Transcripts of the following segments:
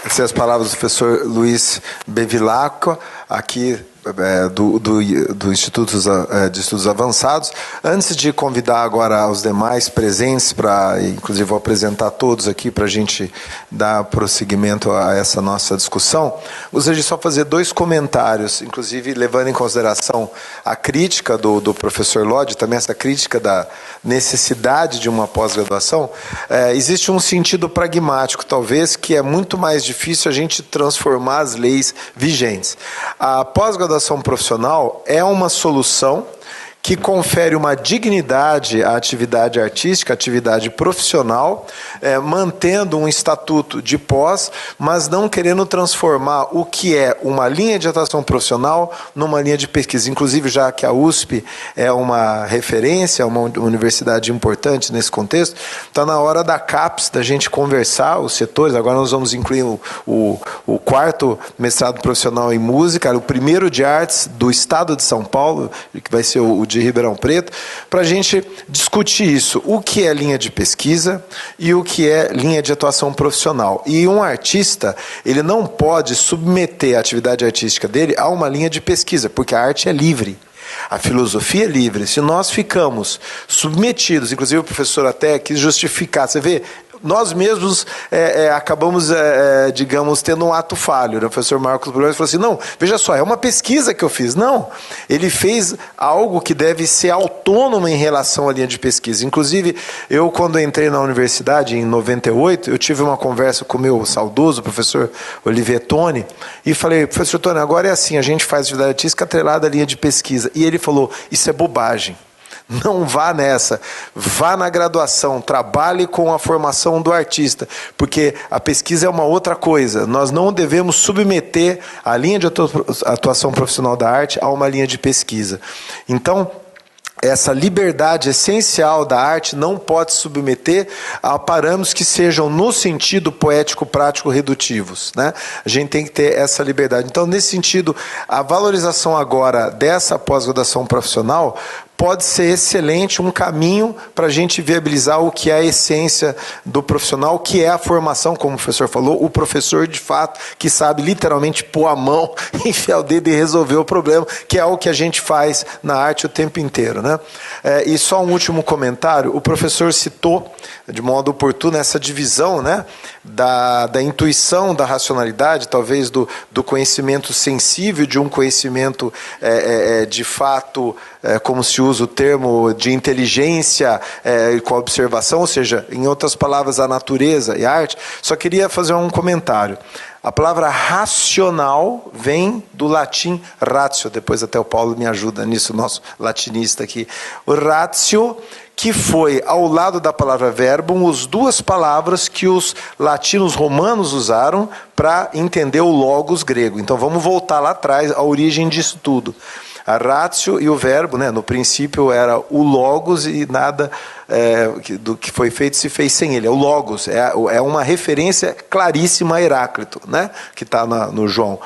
Essas as palavras do professor Luiz Bevilacqua, aqui do Instituto de Estudos Avançados. Antes de convidar agora os demais presentes, inclusive vou apresentar todos aqui para a gente dar prosseguimento a essa nossa discussão, gostaria de só fazer dois comentários, inclusive levando em consideração a crítica do professor Lodge, também essa crítica da necessidade de uma pós-graduação. Existe um sentido pragmático, talvez, que é muito mais difícil a gente transformar as leis vigentes. A pós-graduação profissional é uma solução que confere uma dignidade à atividade artística, atividade profissional, mantendo um estatuto de pós, mas não querendo transformar o que é uma linha de atuação profissional numa linha de pesquisa. Inclusive, já que a USP é uma referência, uma universidade importante nesse contexto, está na hora da CAPES, da gente conversar os setores. Agora nós vamos incluir o quarto mestrado profissional em música, o primeiro de artes do estado de São Paulo, que vai ser o de Ribeirão Preto, para a gente discutir isso, o que é linha de pesquisa e o que é linha de atuação profissional. E um artista, ele não pode submeter a atividade artística dele a uma linha de pesquisa, porque a arte é livre. A filosofia é livre. Se nós ficamos submetidos, inclusive o professor até quis justificar, você vê, nós mesmos acabamos, digamos, tendo um ato falho. O professor Marcos Bruno falou assim, não, veja só, é uma pesquisa que eu fiz. Não, ele fez algo que deve ser autônomo em relação à linha de pesquisa. Inclusive, eu quando entrei na universidade, em 98, eu tive uma conversa com o meu saudoso professor Olivier Toni, e falei, professor Toni, agora é assim, a gente faz atividade artística atrelada à linha de pesquisa. E ele falou, isso é bobagem. Não vá nessa, vá na graduação, trabalhe com a formação do artista, porque a pesquisa é uma outra coisa. Nós não devemos submeter a linha de atuação profissional da arte a uma linha de pesquisa. Então, essa liberdade essencial da arte não pode se submeter a parâmetros que sejam no sentido poético, prático, redutivos, né? A gente tem que ter essa liberdade. Então, nesse sentido, a valorização agora dessa pós-graduação profissional pode ser excelente, um caminho para a gente viabilizar o que é a essência do profissional, que é a formação, como o professor falou, o professor de fato, que sabe literalmente pôr a mão, enfiar o dedo e resolver o problema, que é o que a gente faz na arte o tempo inteiro, né? E só um último comentário, o professor citou, de modo oportuno, essa divisão, né, da intuição, da racionalidade, talvez do conhecimento sensível, de um conhecimento de fato, como se usa o termo de inteligência com a observação, ou seja, em outras palavras, a natureza e a arte. Só queria fazer um comentário. A palavra racional vem do latim ratio, depois até o Paulo me ajuda nisso, nosso latinista aqui. O ratio, que foi, ao lado da palavra verbum, as duas palavras que os latinos romanos usaram para entender o logos grego. Então vamos voltar lá atrás, a origem disso tudo. A ratio e o verbo, né, no princípio era o logos e nada do que foi feito se fez sem ele. É o logos, é uma referência claríssima a Heráclito, né, que está no João,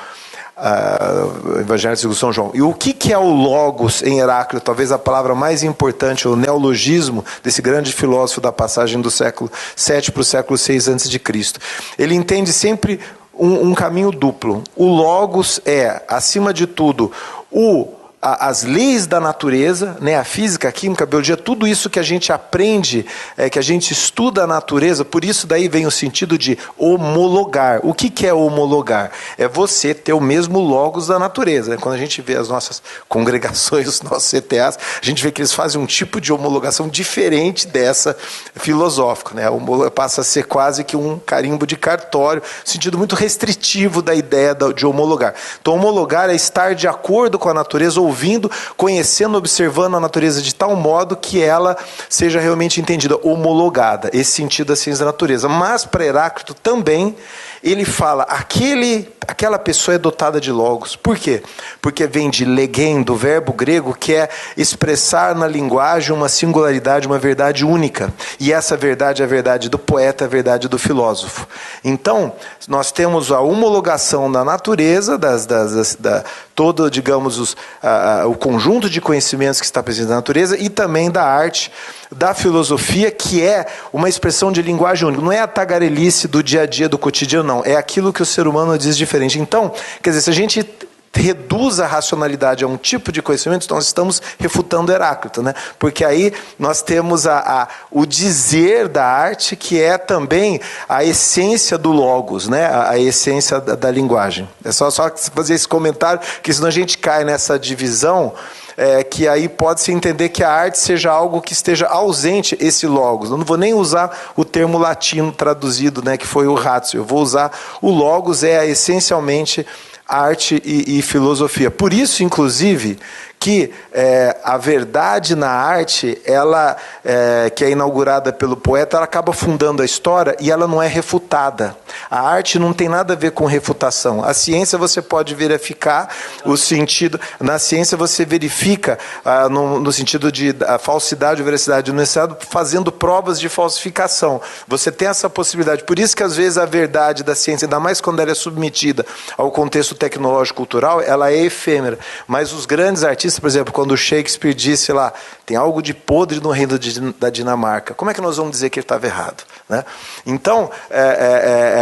Evangelho segundo São João. E o que é o logos em Heráclito? Talvez a palavra mais importante, o neologismo desse grande filósofo da passagem do século VII para o século VI a.C. Ele entende sempre um caminho duplo. O logos é, acima de tudo, as leis da natureza, né, a física, a química, a biologia, tudo isso que a gente aprende, que a gente estuda a natureza, por isso daí vem o sentido de homologar. O que é homologar? É você ter o mesmo logos da natureza. Né? Quando a gente vê as nossas congregações, os nossos CTAs, a gente vê que eles fazem um tipo de homologação diferente dessa filosófica. Né? Passa a ser quase que um carimbo de cartório, sentido muito restritivo da ideia de homologar. Então, homologar é estar de acordo com a natureza, ouvindo, conhecendo, observando a natureza de tal modo que ela seja realmente entendida, homologada, esse sentido da ciência da natureza. Mas para Heráclito também ele fala, aquela pessoa é dotada de logos. Por quê? Porque vem de legen, do verbo grego, que é expressar na linguagem uma singularidade, uma verdade única. E essa verdade é a verdade do poeta, a verdade do filósofo. Então, nós temos a homologação da natureza, todo, digamos, o conjunto de conhecimentos que está presente na natureza, e também da arte, da filosofia, que é uma expressão de linguagem única. Não é a tagarelice do dia a dia, do cotidiano, não. É aquilo que o ser humano diz diferente. Então, quer dizer, se a gente reduz a racionalidade a um tipo de conhecimento, nós estamos refutando Heráclito, né? Porque aí nós temos o dizer da arte, que é também a essência do logos, né? A essência da linguagem. É só fazer esse comentário, que senão a gente cai nessa divisão, que aí pode-se entender que a arte seja algo que esteja ausente, esse logos. Eu não vou nem usar o termo latino traduzido, né, que foi o ratio. Eu vou usar o logos, essencialmente arte e filosofia. Por isso, inclusive, que a verdade na arte, ela, que é inaugurada pelo poeta, ela acaba fundando a história e ela não é refutada. A arte não tem nada a ver com refutação. A ciência você pode verificar o sentido. Na ciência você verifica no sentido de a falsidade ou veracidade do enunciado, fazendo provas de falsificação. Você tem essa possibilidade. Por isso que às vezes a verdade da ciência, ainda mais quando ela é submetida ao contexto tecnológico cultural, ela é efêmera. Mas os grandes artistas, por exemplo, quando o Shakespeare disse lá, tem algo de podre no reino da Dinamarca, como é que nós vamos dizer que ele estava errado? Né? Então,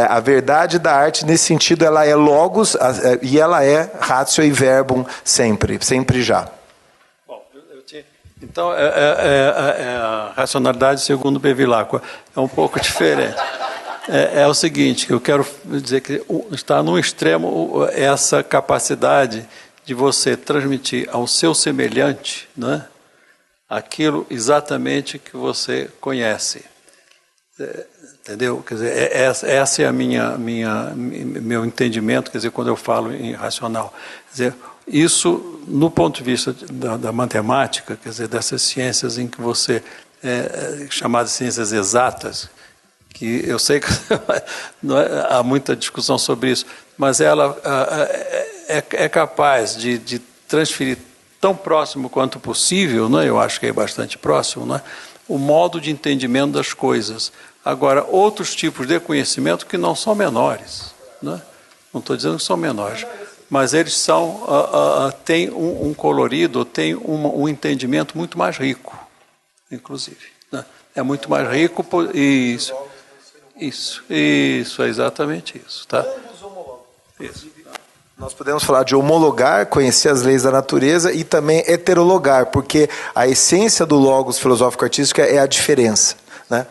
a verdade da arte, nesse sentido, ela é logos e ela é ratio e verbum sempre já. Bom, então, a racionalidade, segundo Bevilacqua, é um pouco diferente. É o seguinte, que eu quero dizer que está no extremo essa capacidade de você transmitir ao seu semelhante, né, aquilo exatamente que você conhece. Entendeu? Quer dizer, essa é meu entendimento, quer dizer, quando eu falo em racional. Quer dizer, isso, no ponto de vista da matemática, quer dizer, dessas ciências em que você, chamadas ciências exatas, que eu sei que há muita discussão sobre isso, mas ela é capaz de transferir tão próximo quanto possível, né? Eu acho que é bastante próximo, né? O modo de entendimento das coisas. Agora, outros tipos de conhecimento que não são menores, né? Não estou dizendo que são menores, mas eles têm um colorido, têm um entendimento muito mais rico, inclusive, né? É muito mais rico, isso, é exatamente isso, tá? Isso. Nós podemos falar de homologar, conhecer as leis da natureza, e também heterologar, porque a essência do logos filosófico-artístico é a diferença, né?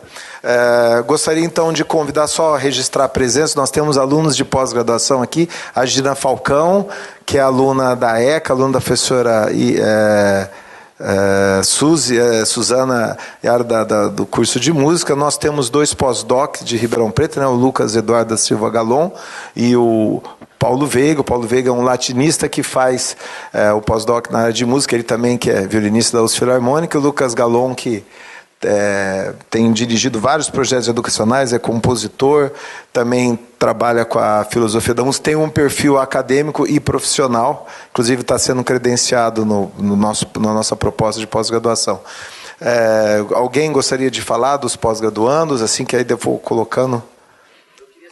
Gostaria então de convidar, só a registrar a presença, nós temos alunos de pós-graduação aqui, a Gina Falcão, que é aluna da ECA, aluna da professora Suzana Yara do curso de música. Nós temos 2 pós-doc de Ribeirão Preto, né, o Lucas Eduardo da Silva Galon e o Paulo Veiga. O Paulo Veiga é um latinista que faz o pós-doc na área de música, ele também que é violinista da USP Filarmônica. O Lucas Galon, que tem dirigido vários projetos educacionais, é compositor, também trabalha com a filosofia da música, tem um perfil acadêmico e profissional, inclusive está sendo credenciado na nossa proposta de pós-graduação. Alguém gostaria de falar dos pós-graduandos, assim que aí eu vou colocando? Eu queria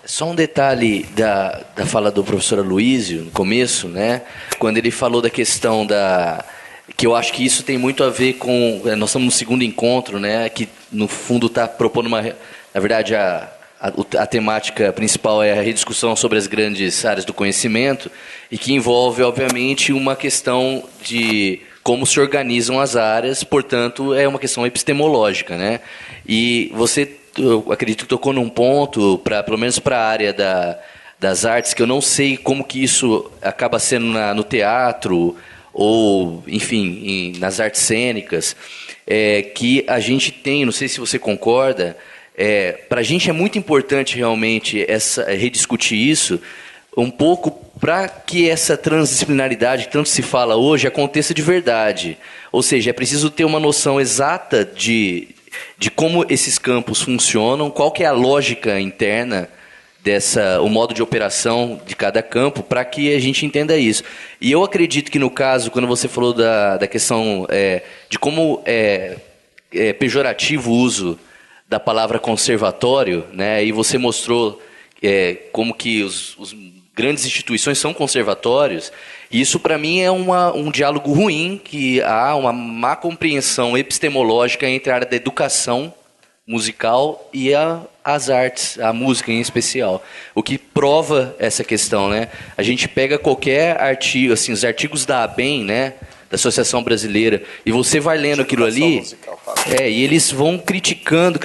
só um detalhe da fala do professor Aloysio, no começo, né? Quando ele falou da questão que eu acho que isso tem muito a ver com... Nós estamos no segundo encontro, né? Que, no fundo, está propondo na verdade, a temática principal é a rediscussão sobre as grandes áreas do conhecimento e que envolve, obviamente, uma questão de como se organizam as áreas, portanto, é uma questão epistemológica, né? E você... Eu acredito que tocou num ponto, pelo menos para a área das artes, que eu não sei como que isso acaba sendo no teatro ou, enfim, nas artes cênicas, que a gente tem, não sei se você concorda, para a gente é muito importante realmente rediscutir isso, um pouco para que essa transdisciplinaridade que tanto se fala hoje aconteça de verdade. Ou seja, é preciso ter uma noção exata de como esses campos funcionam, qual que é a lógica interna o modo de operação de cada campo, para que a gente entenda isso. E eu acredito que no caso, quando você falou da questão de como é pejorativo o uso da palavra conservatório, né, e você mostrou como que os grandes instituições são conservatórios, isso para mim é um diálogo ruim, que há uma má compreensão epistemológica entre a área da educação musical e as artes, a música em especial. O que prova essa questão, né? A gente pega qualquer artigo, assim, os artigos da ABEM, né, da Associação Brasileira, e você vai lendo aquilo ali, e eles vão criticando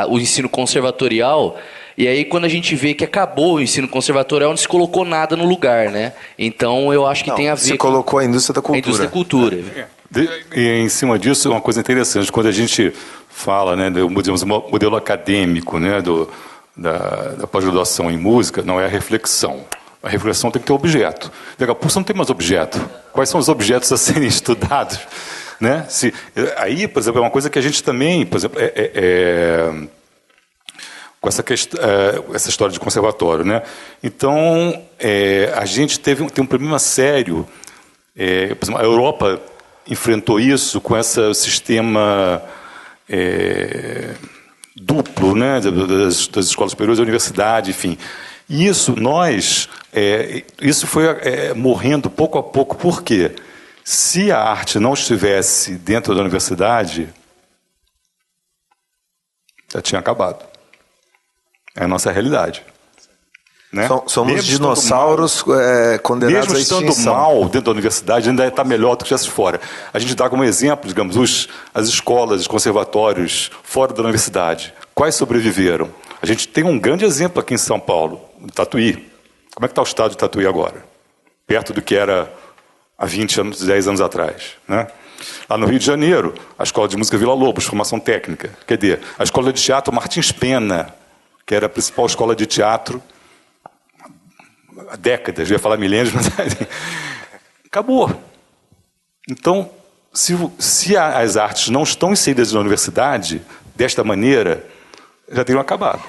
o ensino conservatorial. E aí, quando a gente vê que acabou o ensino conservatorial, não se colocou nada no lugar, né? Então, eu acho que tem a ver se colocou a indústria da cultura. A indústria da cultura. E em cima disso, uma coisa interessante, quando a gente fala, né, do modelo acadêmico, né, da pós-graduação em música, não é a reflexão. A reflexão tem que ter objeto. Daqui a pouco você não tem mais objeto. Quais são os objetos a serem estudados? Né? Aí, por exemplo, é uma coisa que a gente também, por exemplo, com essa história de conservatório, né? Então, a gente tem um problema sério. Por exemplo, a Europa enfrentou isso com esse sistema duplo, né? Das escolas superiores, da universidade, enfim. E isso isso foi morrendo pouco a pouco. Por quê? Se a arte não estivesse dentro da universidade, já tinha acabado. É a nossa realidade. Né? Somos dinossauros condenados à extinção. Mesmo estando mal dentro da universidade, ainda está melhor do que estivesse fora. A gente dá como exemplo, digamos, as escolas, os conservatórios fora da universidade. Quais sobreviveram? A gente tem um grande exemplo aqui em São Paulo, Tatuí. Como é que está o estado de Tatuí agora? Perto do que era há 20 anos, 10 anos atrás. Né? Lá no Rio de Janeiro, a Escola de Música Vila Lobos, formação técnica. Quer dizer, a Escola de Teatro Martins Pena, que era a principal escola de teatro há décadas, eu ia falar milênios, mas acabou. Então, se as artes não estão inseridas na universidade, desta maneira, já teriam acabado.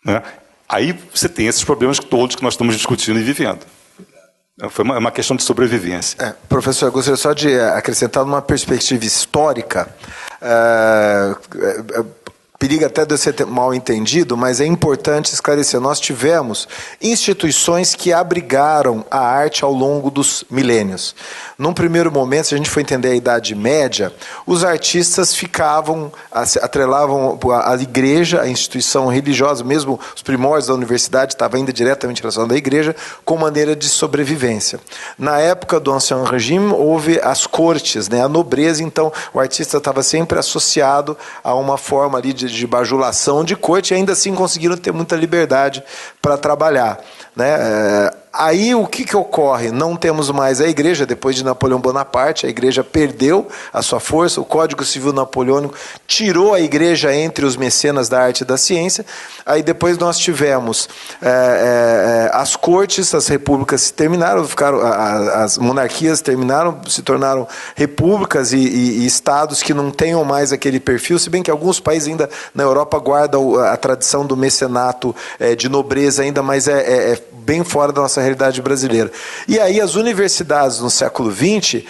Né? Aí você tem esses problemas todos que nós estamos discutindo e vivendo. Foi uma questão de sobrevivência. Professor, eu gostaria só de acrescentar uma perspectiva histórica. Periga até de eu ser mal entendido, mas é importante esclarecer. Nós tivemos instituições que abrigaram a arte ao longo dos milênios. Num primeiro momento, se a gente for entender a Idade Média, os artistas atrelavam a igreja, a instituição religiosa, mesmo os primórdios da universidade estavam ainda diretamente relacionados à igreja, com maneira de sobrevivência. Na época do Ancien Regime, houve as cortes, né, a nobreza, então o artista estava sempre associado a uma forma ali de bajulação de corte, e ainda assim conseguiram ter muita liberdade para trabalhar. Né? Aí o que ocorre? Não temos mais a igreja, depois de Napoleão Bonaparte, a igreja perdeu a sua força, o Código Civil Napoleônico tirou a igreja entre os mecenas da arte e da ciência. Aí depois nós tivemos as cortes, as repúblicas se terminaram, as monarquias terminaram, se tornaram repúblicas e estados que não tenham mais aquele perfil, se bem que alguns países ainda na Europa guardam a tradição do mecenato de nobreza ainda, mas é bem fora da nossa realidade brasileira. E aí as universidades no século XX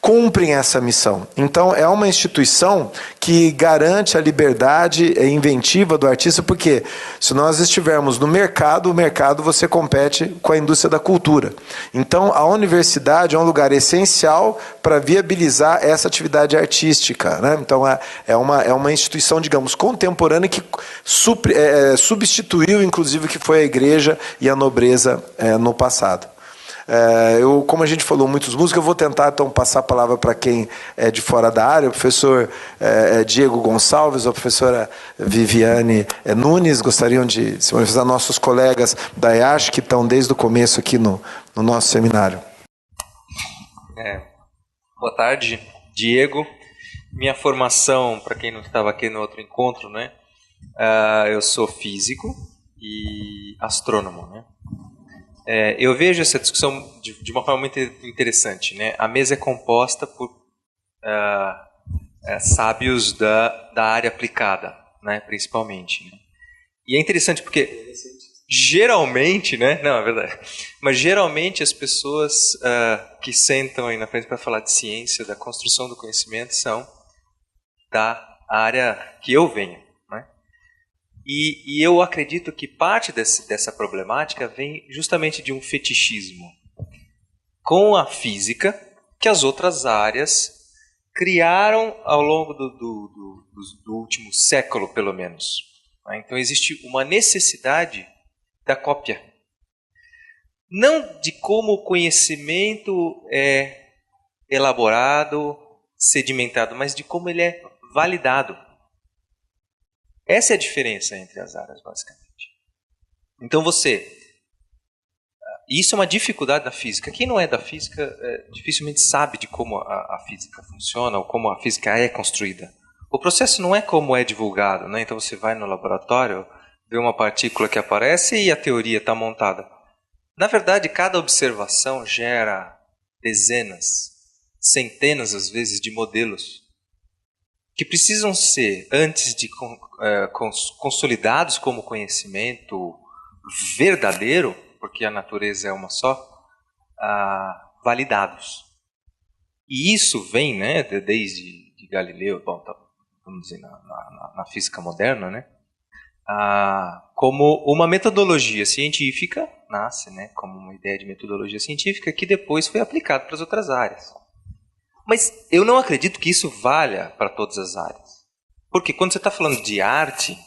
cumprem essa missão. Então é uma instituição que garante a liberdade inventiva do artista, porque se nós estivermos no mercado, o mercado você compete com a indústria da cultura. Então a universidade é um lugar essencial para viabilizar essa atividade artística. Né? Então é uma instituição, digamos, contemporânea que substituiu, inclusive, o que foi a igreja e a nobreza no passado. Como a gente falou muitos músicos, eu vou tentar então passar a palavra para quem é de fora da área, o professor Diego Gonçalves, ou a professora Viviane Nunes, gostariam de se manifestar, nossos colegas da EASH, que estão desde o começo aqui no nosso seminário. Boa tarde, Diego. Minha formação, para quem não estava aqui no outro encontro, né? Eu sou físico, e astrônomo, né? Eu vejo essa discussão de uma forma muito interessante, né? A mesa é composta por sábios da área aplicada, né? Principalmente, né? E é interessante porque geralmente, né? Não, é verdade. Mas geralmente as pessoas que sentam aí na frente para falar de ciência, da construção do conhecimento, são da área que eu venho, né? E eu acredito que parte dessa problemática vem justamente de um fetichismo com a física que as outras áreas criaram ao longo do último século, pelo menos. Então existe uma necessidade da cópia. Não de como o conhecimento é elaborado, sedimentado, mas de como ele é validado. Essa é a diferença entre as áreas, basicamente. Então isso é uma dificuldade da física. Quem não é da física dificilmente sabe de como a física funciona ou como a física é construída. O processo não é como é divulgado, né? Então você vai no laboratório, vê uma partícula que aparece e a teoria está montada. Na verdade, cada observação gera dezenas, centenas às vezes de modelos que precisam ser, antes de consolidados como conhecimento verdadeiro, porque a natureza é uma só, validados. E isso vem, né, desde de Galileu, bom, vamos dizer, na física moderna, né, como uma metodologia científica, nasce, né, como uma ideia de metodologia científica que depois foi aplicada para as outras áreas. Mas eu não acredito que isso valha para todas as áreas. Porque quando você está falando de arte,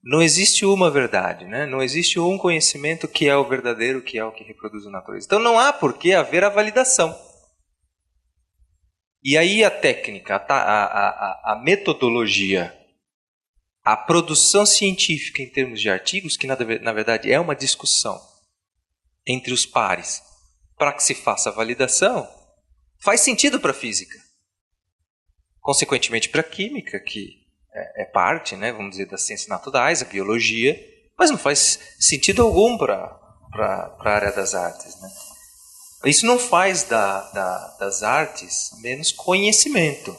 não existe uma verdade, né? Não existe um conhecimento que é o verdadeiro, que é o que reproduz a natureza. Então não há por que haver a validação. E aí a técnica, a metodologia, a produção científica em termos de artigos, que na verdade é uma discussão entre os pares para que se faça a validação, faz sentido para a física. Consequentemente para a química, que é parte, né, vamos dizer, das ciências naturais, a biologia, mas não faz sentido algum para a área das artes, né? Isso não faz das artes menos conhecimento.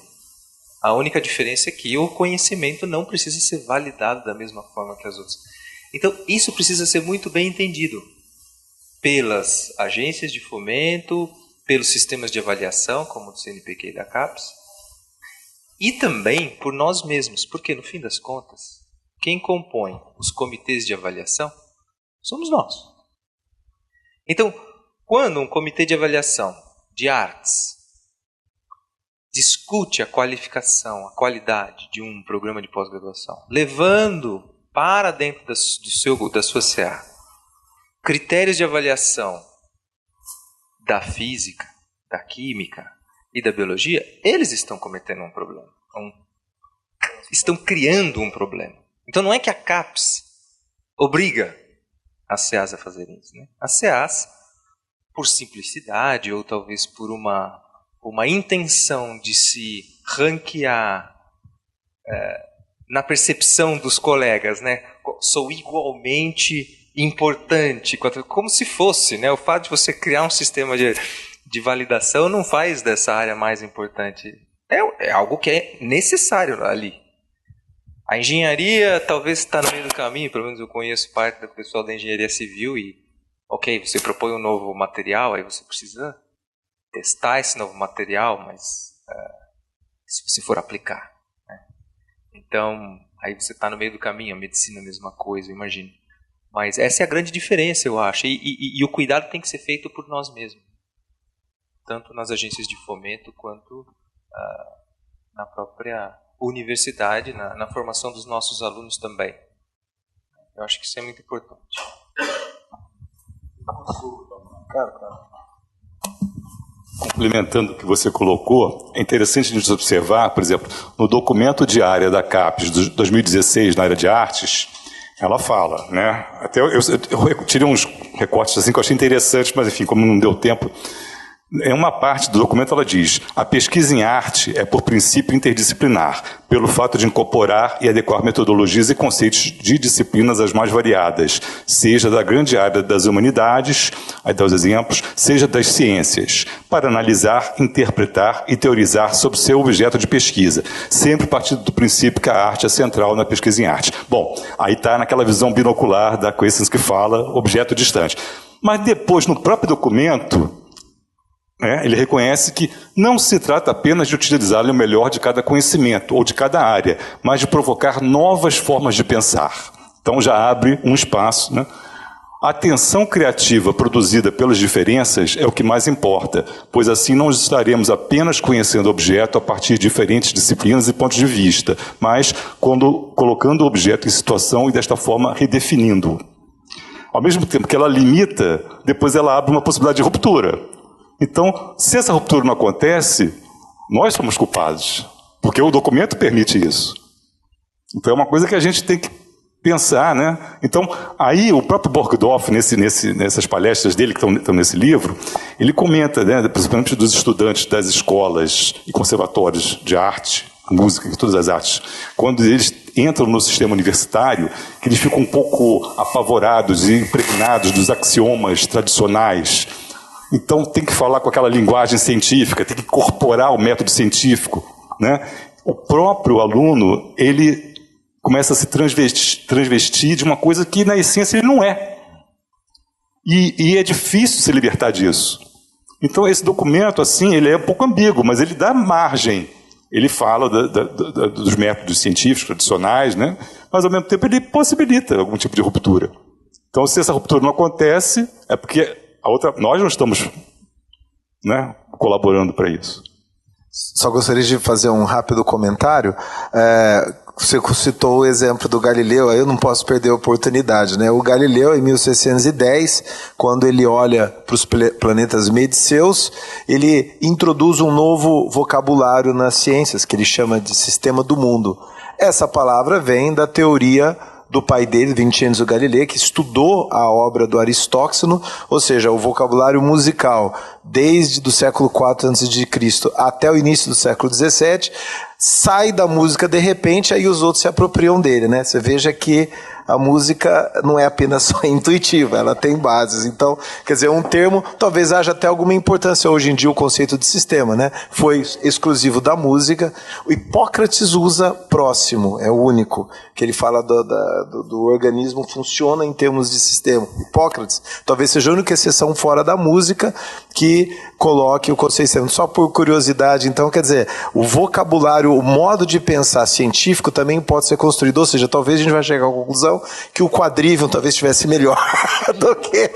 A única diferença é que o conhecimento não precisa ser validado da mesma forma que as outras. Então, isso precisa ser muito bem entendido pelas agências de fomento, pelos sistemas de avaliação, como o do CNPq e da CAPES, e também por nós mesmos, porque, no fim das contas, quem compõe os comitês de avaliação somos nós. Então, quando um comitê de avaliação de artes discute a qualificação, a qualidade de um programa de pós-graduação, levando para dentro da sua CA critérios de avaliação da física, da química e da biologia, eles estão cometendo um problema. Estão criando um problema. Então não é que a CAPES obriga as CAs a fazerem isso, né? As CAs, por simplicidade ou talvez por uma intenção de se ranquear na percepção dos colegas, né? Sou igualmente importante, como se fosse, né? O fato de você criar um sistema de validação não faz dessa área mais importante. É algo que é necessário ali. A engenharia talvez está no meio do caminho, pelo menos eu conheço parte do pessoal da engenharia civil e, ok, você propõe um novo material, aí você precisa testar esse novo material, mas se você for aplicar, né? Então, aí você está no meio do caminho, a medicina é a mesma coisa, imagino. Mas essa é a grande diferença, eu acho, e o cuidado tem que ser feito por nós mesmos, tanto nas agências de fomento quanto na própria universidade, na formação dos nossos alunos também. Eu acho que isso é muito importante. Complementando o que você colocou, é interessante a gente observar, por exemplo, no documento de área da CAPES de 2016, na área de artes, ela fala, né? Até eu tirei uns recortes assim que eu achei interessantes, mas enfim, como não deu tempo Em uma parte do documento ela diz: a pesquisa em arte é por princípio interdisciplinar, pelo fato de incorporar e adequar metodologias e conceitos de disciplinas as mais variadas, seja da grande área das humanidades, aí dá os exemplos, seja das ciências, para analisar, interpretar e teorizar sobre seu objeto de pesquisa, sempre partindo do princípio que a arte é central na pesquisa em arte. Bom, aí está naquela visão binocular da Questions que fala objeto distante. Mas depois, no próprio documento, ele reconhece que não se trata apenas de utilizar o melhor de cada conhecimento ou de cada área, mas de provocar novas formas de pensar. Então já abre um espaço, né? A tensão criativa produzida pelas diferenças é o que mais importa, pois assim não estaremos apenas conhecendo o objeto a partir de diferentes disciplinas e pontos de vista, mas colocando o objeto em situação e desta forma redefinindo-o. Ao mesmo tempo que ela limita, depois ela abre uma possibilidade de ruptura. Então, se essa ruptura não acontece, nós somos culpados, porque o documento permite isso. Então, é uma coisa que a gente tem que pensar, né? Então, aí o próprio Borgdorf, nessas palestras dele que estão nesse livro, ele comenta, né, principalmente dos estudantes das escolas e conservatórios de arte, música e todas as artes, quando eles entram no sistema universitário, que eles ficam um pouco apavorados e impregnados dos axiomas tradicionais. Então, tem que falar com aquela linguagem científica, tem que incorporar o método científico, né? O próprio aluno, ele começa a se transvestir de uma coisa que, na essência, ele não é. E é difícil se libertar disso. Então, esse documento, assim, ele é um pouco ambíguo, mas ele dá margem. Ele fala dos métodos científicos tradicionais, né? Mas, ao mesmo tempo, ele possibilita algum tipo de ruptura. Então, se essa ruptura não acontece, é porque nós não estamos, né, colaborando para isso. Só gostaria de fazer um rápido comentário. Você citou o exemplo do Galileu, aí eu não posso perder a oportunidade, né? O Galileu, em 1610, quando ele olha para os planetas Medseus, ele introduz um novo vocabulário nas ciências, que ele chama de sistema do mundo. Essa palavra vem da teoria do pai dele, Vincenzo Galilei, que estudou a obra do Aristóxeno, ou seja, o vocabulário musical, desde do século IV a.C. até o início do século XVII, sai da música de repente, aí os outros se apropriam dele, né? Você veja que a música não é apenas só intuitiva, ela tem bases. Então, quer dizer, um termo, talvez haja até alguma importância hoje em dia o conceito de sistema, né? Foi exclusivo da música. O Hipócrates usa próximo, é o único, que ele fala do organismo funciona em termos de sistema. Hipócrates talvez seja a única exceção fora da música que coloque o conceito de sistema. Só por curiosidade, então, quer dizer, o vocabulário, o modo de pensar científico também pode ser construído, ou seja, talvez a gente vai chegar à conclusão que o quadrivium talvez estivesse melhor do que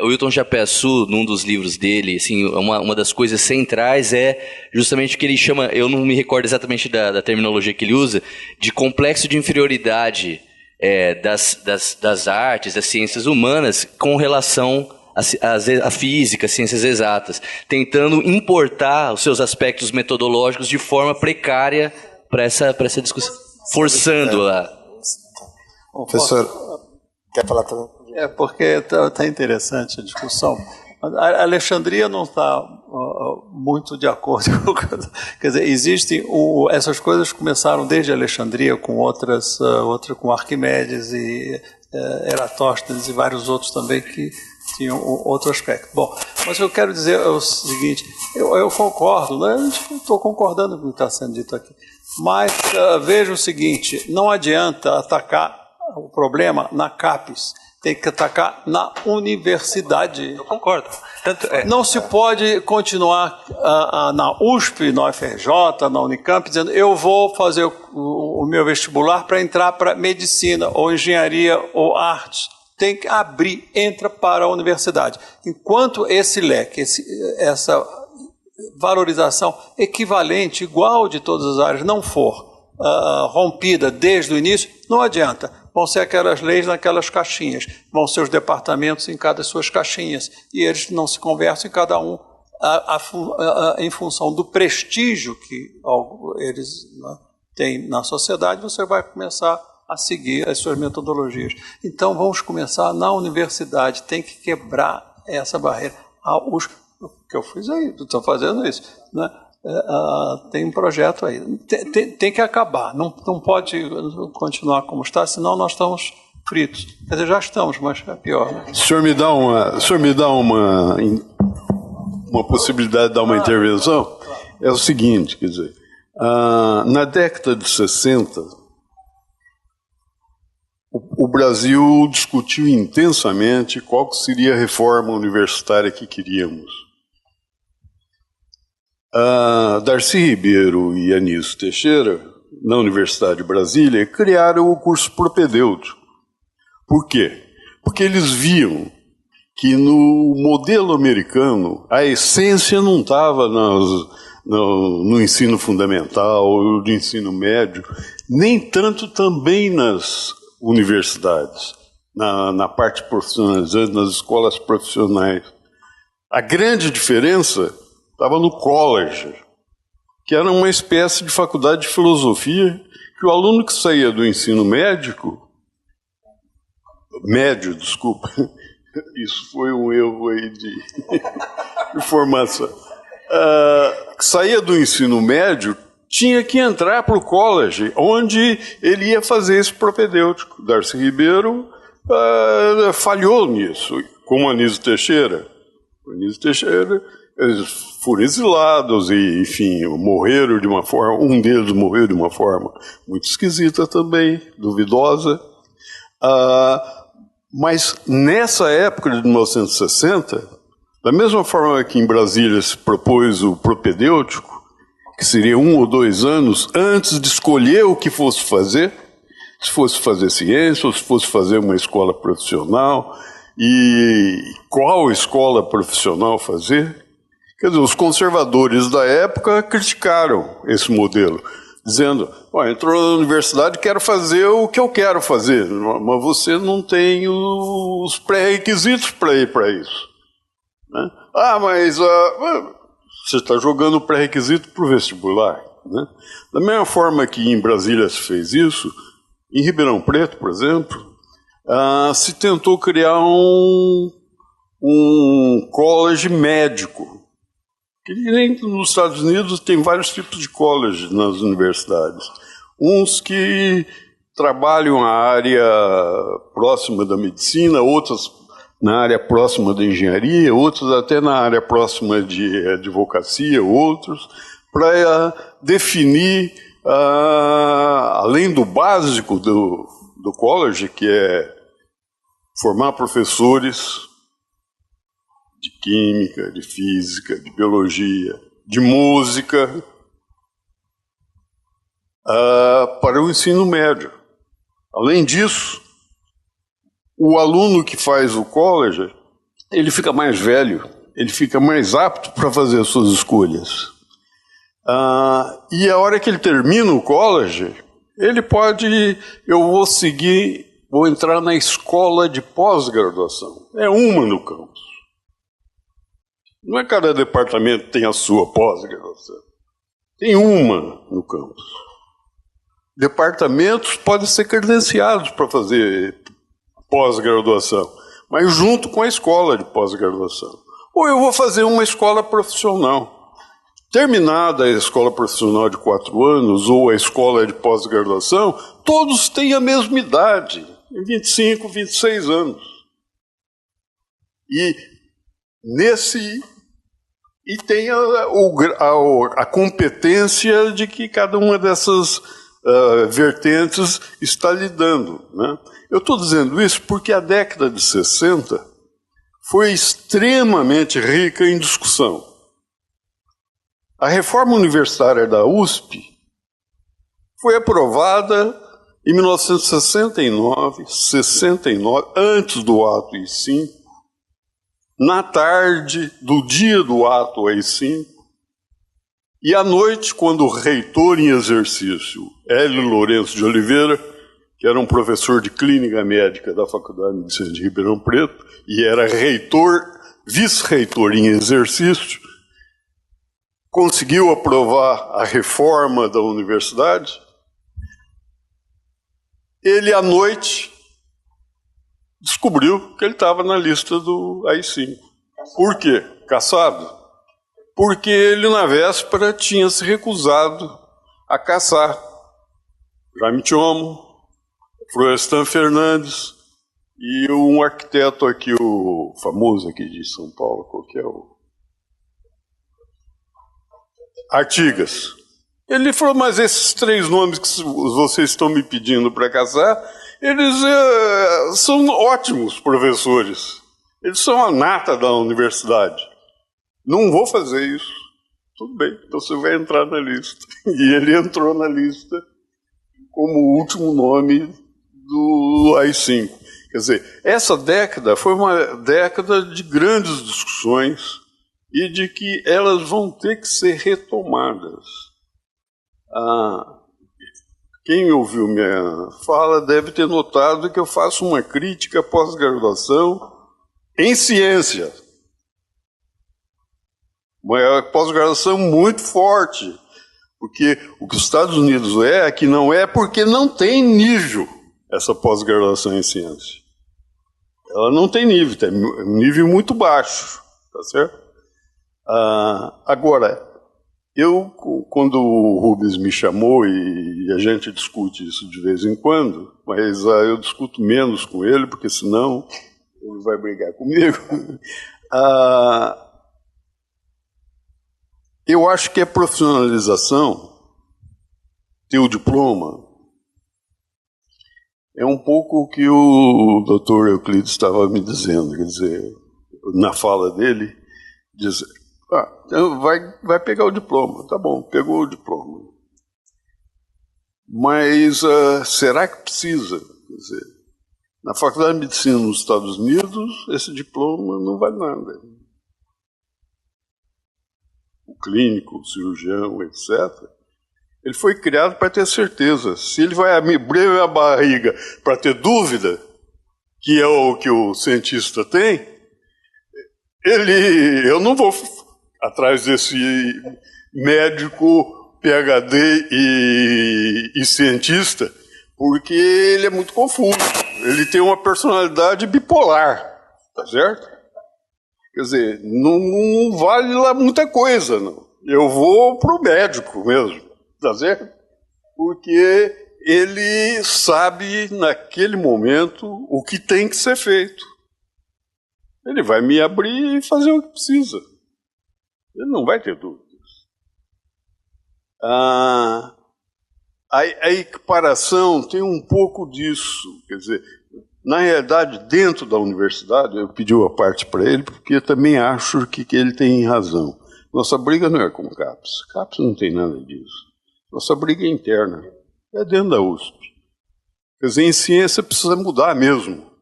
o Wilton Japeçu, num dos livros dele, assim, uma das coisas centrais é justamente o que ele chama, eu não me recordo exatamente da terminologia que ele usa, de complexo de inferioridade das artes, das ciências humanas com relação à física, ciências exatas, tentando importar os seus aspectos metodológicos de forma precária para essa discussão, forçando-a. Professor, quer falar também? Porque está interessante a discussão. A Alexandria não está muito de acordo com... Quer dizer, existem... essas coisas começaram desde a Alexandria com com Arquimedes e Eratóstenes e vários outros também que tinham outro aspecto. Bom, mas o que eu quero dizer é o seguinte, eu concordo, né? Estou concordando com o que está sendo dito aqui, mas veja o seguinte, não adianta atacar o problema na CAPES, tem que atacar na universidade. Eu concordo. Não se pode continuar na USP, na UFRJ, na Unicamp, dizendo eu vou fazer o meu vestibular para entrar para medicina, ou engenharia, ou artes. Tem que abrir, entra para a universidade. Enquanto esse leque, essa valorização equivalente, igual de todas as áreas, não for rompida desde o início, não adianta. Vão ser aquelas leis naquelas caixinhas, vão ser os departamentos em cada suas caixinhas, e eles não se conversam, cada um em função do prestígio que eles, né, têm na sociedade, você vai começar a seguir as suas metodologias. Então, vamos começar na universidade, tem que quebrar essa barreira. O que eu fiz aí, estou fazendo isso, né? Tem um projeto aí. Tem que acabar, não pode continuar como está, senão nós estamos fritos. Quer dizer, já estamos, mas é pior. Né? O senhor me dá uma possibilidade de dar uma intervenção? É o seguinte, quer dizer, na década de 60, o Brasil discutiu intensamente qual seria a reforma universitária que queríamos. Darcy Ribeiro e Anísio Teixeira, na Universidade de Brasília, criaram o curso propedêutico. Por quê? Porque eles viam que no modelo americano a essência não estava no ensino fundamental ou no ensino médio, nem tanto também nas universidades, na parte profissionalizante, nas escolas profissionais. A grande diferença estava no college, que era uma espécie de faculdade de filosofia, que o aluno que saía do ensino médio, isso foi um erro aí de formação, que saía do ensino médio, tinha que entrar para o college, onde ele ia fazer esse propedêutico. Darcy Ribeiro falhou nisso, como Anísio Teixeira. Eles foram exilados e, enfim, morreram de uma forma, um deles morreu de uma forma muito esquisita também, duvidosa. Mas nessa época de 1960, da mesma forma que em Brasília se propôs o propedêutico, que seria 1 ou 2 anos antes de escolher o que fosse fazer, se fosse fazer ciência ou se fosse fazer uma escola profissional, e qual escola profissional fazer. Quer dizer, os conservadores da época criticaram esse modelo, dizendo, entrou na universidade, quero fazer o que eu quero fazer, mas você não tem os pré-requisitos para ir para isso. Né? Mas você está jogando o pré-requisito para o vestibular. Né? Da mesma forma que em Brasília se fez isso, em Ribeirão Preto, por exemplo, se tentou criar um college médico. Que nem nos Estados Unidos tem vários tipos de college nas universidades. Uns que trabalham a área próxima da medicina, outros na área próxima da engenharia, outros até na área próxima de advocacia, outros, para definir, além do básico do college, que é formar professores de química, de física, de biologia, de música, para o ensino médio. Além disso, o aluno que faz o college, ele fica mais velho, ele fica mais apto para fazer as suas escolhas. E a hora que ele termina o college, ele pode, vou entrar na escola de pós-graduação. É uma no campus. Não é cada departamento que tem a sua pós-graduação. Tem uma no campus. Departamentos podem ser credenciados para fazer pós-graduação, mas junto com a escola de pós-graduação. Ou eu vou fazer uma escola profissional. Terminada a escola profissional de 4 anos ou a escola de pós-graduação, todos têm a mesma idade, 25, 26 anos. E tem a competência de que cada uma dessas vertentes está lidando. Né? Eu estou dizendo isso porque a década de 60 foi extremamente rica em discussão. A reforma universitária da USP foi aprovada em 1969, 69, antes do ato AI-5, na tarde do dia do ato AI-5, e à noite, quando o reitor em exercício, Hélio Lourenço de Oliveira, que era um professor de clínica médica da Faculdade de Medicina de Ribeirão Preto, e era vice-reitor em exercício, conseguiu aprovar a reforma da universidade. Ele, à noite, descobriu que ele estava na lista do AI-5. Por quê? Caçado? Porque ele, na véspera, tinha se recusado a caçar Jaime Tiomo, Florestan Fernandes e um arquiteto aqui, o famoso aqui de São Paulo, qual que é o... Artigas. Ele falou, mas esses 3 nomes que vocês estão me pedindo para caçar, eles são ótimos professores. Eles são a nata da universidade. Não vou fazer isso. Tudo bem, então você vai entrar na lista. E ele entrou na lista como último nome do AI-5. Quer dizer, essa década foi uma década de grandes discussões e de que elas vão ter que ser retomadas. Quem ouviu minha fala deve ter notado que eu faço uma crítica à pós-graduação em ciência. Uma pós-graduação muito forte, porque o que os Estados Unidos que não é porque não tem nível essa pós-graduação em ciência. Ela não tem nível, tem um nível muito baixo, tá certo? Agora, quando o Rubens me chamou, e a gente discute isso de vez em quando, mas eu discuto menos com ele, porque senão ele vai brigar comigo. Eu acho que a profissionalização, ter o diploma, é um pouco o que o doutor Euclides estava me dizendo, quer dizer, na fala dele, diz, então vai pegar o diploma, tá bom, pegou o diploma. Mas será que precisa? Quer dizer, na Faculdade de Medicina nos Estados Unidos, esse diploma não vale nada. O clínico, o cirurgião, etc., ele foi criado para ter certeza. Se ele vai abrir a barriga para ter dúvida, que é o que o cientista tem, eu não vou atrás desse médico, PhD e cientista, porque ele é muito confuso. Ele tem uma personalidade bipolar, tá certo? Quer dizer, não vale lá muita coisa, não. Eu vou para o médico mesmo, tá certo? Porque ele sabe, naquele momento, o que tem que ser feito. Ele vai me abrir e fazer o que precisa. Ele não vai ter dúvidas. A equiparação tem um pouco disso. Quer dizer, na realidade, dentro da universidade, eu pedi uma parte para ele, porque eu também acho que ele tem razão. Nossa briga não é com o CAPES. CAPES não tem nada disso. Nossa briga é interna. É dentro da USP. Quer dizer, em ciência precisa mudar mesmo.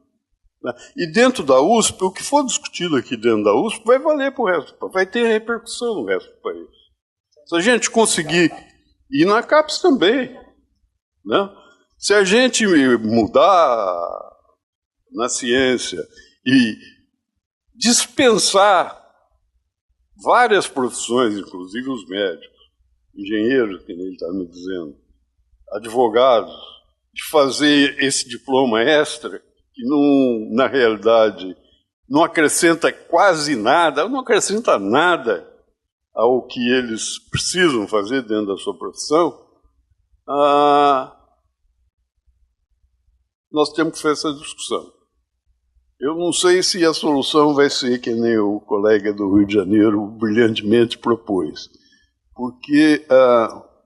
E dentro da USP, o que for discutido aqui dentro da USP vai valer para o resto, vai ter repercussão no resto do país. Se a gente conseguir, e na CAPES também, né? Se a gente mudar na ciência e dispensar várias profissões, inclusive os médicos, engenheiros, que ele está me dizendo, advogados, de fazer esse diploma extra, que não, na realidade não acrescenta quase nada, não acrescenta nada ao que eles precisam fazer dentro da sua profissão, nós temos que fazer essa discussão. Eu não sei se a solução vai ser que nem o colega do Rio de Janeiro brilhantemente propôs, porque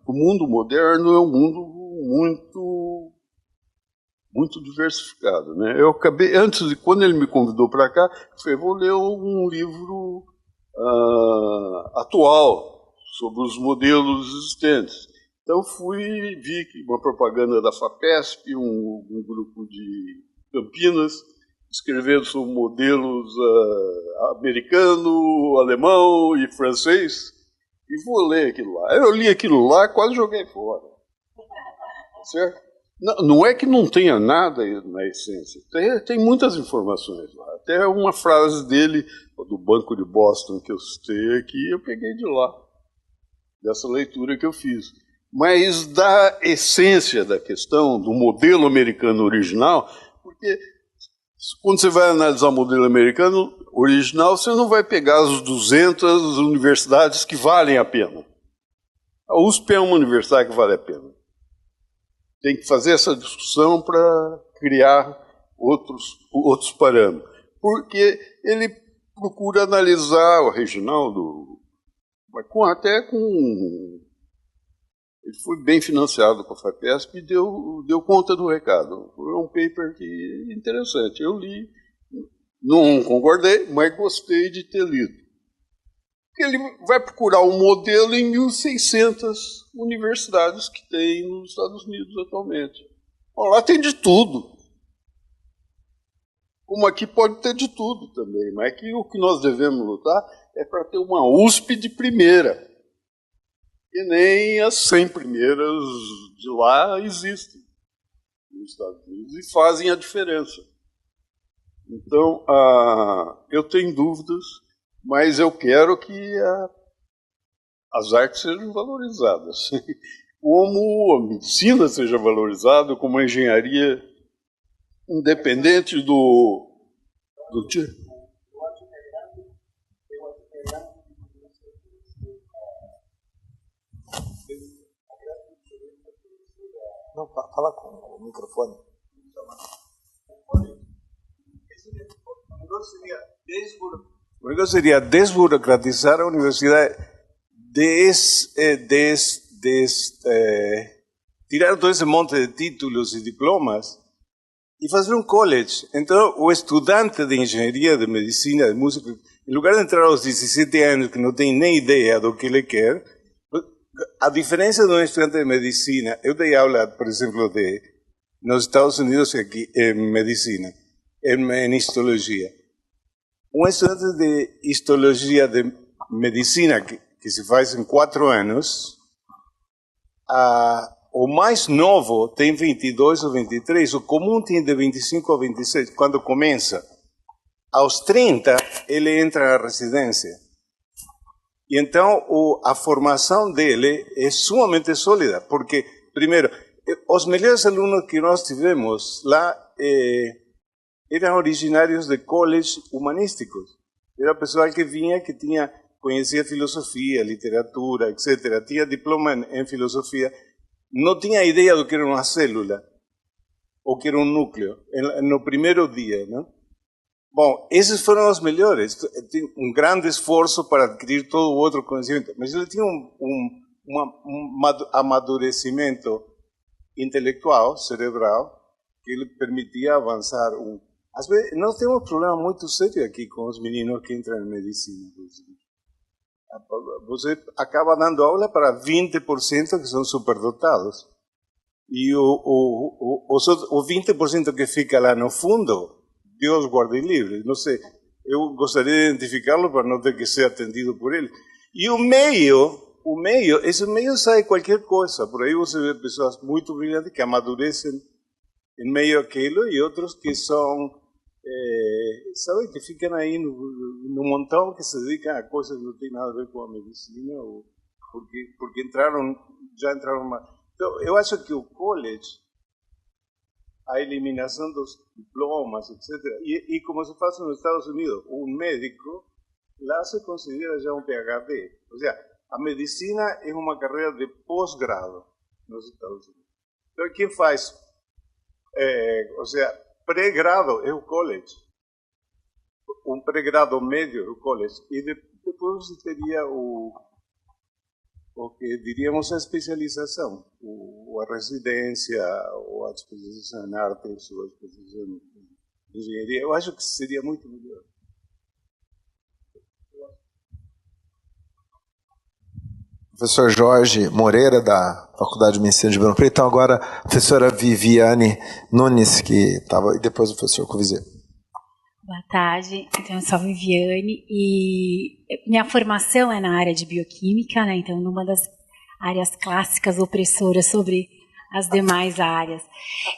o mundo moderno é um mundo muito diversificado, né? Eu acabei, quando ele me convidou para cá, eu falei, vou ler um livro atual sobre os modelos existentes. Então vi que uma propaganda da FAPESP, um grupo de Campinas, escrevendo sobre modelos americano, alemão e francês, e vou ler aquilo lá. Eu li aquilo lá, quase joguei fora. Certo? Não é que não tenha nada na essência, tem muitas informações lá. Até uma frase dele, do Banco de Boston, que eu citei aqui, eu peguei de lá, dessa leitura que eu fiz. mas da essência da questão, do modelo americano original, porque quando você vai analisar o modelo americano original, você não vai pegar as 200 universidades que valem a pena. A USP é uma universidade que vale a pena. Tem que fazer essa discussão para criar outros parâmetros. Porque ele procura analisar o Reginaldo, até com... Ele foi bem financiado com a FAPESP e deu conta do recado. Foi um paper interessante. Eu li, não concordei, mas gostei de ter lido. Ele vai procurar um modelo em 1.600 universidades que tem nos Estados Unidos atualmente. Bom, lá tem de tudo. Como aqui pode ter de tudo também, mas que o que nós devemos lutar é para ter uma USP de primeira. E nem as 100 primeiras de lá existem nos Estados Unidos e fazem a diferença. Então, eu tenho dúvidas, mas eu quero que as artes sejam valorizadas. Como a medicina seja valorizada, como a engenharia, independente do tipo. Não, fala com o microfone. O negócio seria desburocratizar a universidade, tirar todo esse monte de títulos e diplomas e fazer um college. Então, o estudante de engenharia, de medicina, de música, em lugar de entrar aos 17 anos, que não tem nem ideia do que ele quer, a diferença de um estudante de medicina, eu dei aula, por exemplo, nos Estados Unidos aqui, em medicina, em histologia. Um estudante de histologia de medicina, que se faz em 4 anos, o mais novo tem 22 ou 23, o comum tem de 25 ou 26, quando começa. Aos 30, ele entra na residência. E então a formação dele é sumamente sólida, porque, primeiro, os melhores alunos que nós tivemos lá eram originários de colleges humanísticos. Era pessoal que vinha, que conhecia filosofia, literatura, etc. Tinha diploma em filosofia, não tinha ideia do que era uma célula, ou que era um núcleo, no primeiro dia, não? Bom, esses foram os melhores. Tem um grande esforço para adquirir todo o outro conhecimento, mas ele tinha um amadurecimento intelectual, cerebral, que lhe permitia avançar. Às vezes, nós temos um problema muito sério aqui com os meninos que entram em medicina. Você acaba dando aula para 20% que são superdotados. E o 20% que fica lá no fundo, Deus guarde livre, não sei, eu gostaria de identificá-lo para não ter que ser atendido por ele. E esse meio sai qualquer coisa, por aí você vê pessoas muito brilhantes que amadurecem em meio àquilo e outros que são, sabe, que ficam aí no montão, que se dedicam a coisas que não têm nada a ver com a medicina, ou porque já entraram... Então, eu acho que o college, a eliminação dos diplomas, etc. E como se faz nos Estados Unidos, um médico lá se considera já um PhD. Ou seja, a medicina é uma carreira de pós-grado nos Estados Unidos. Então, quem faz, pré-grado é o college. Um pré-grado médio é o college. E depois você teria o que diríamos a especialização, ou a residência, ou a especialização em artes, ou a especialização em engenharia. Eu acho que seria muito melhor. Professor Jorge Moreira, da Faculdade de Medicina de Ribeirão Preto. Então, agora, a professora Viviane Nunes, que estava, e depois o professor Covizier. Boa tarde, então eu sou a Viviane e minha formação é na área de bioquímica, né? Então numa das áreas clássicas opressoras sobre as demais áreas.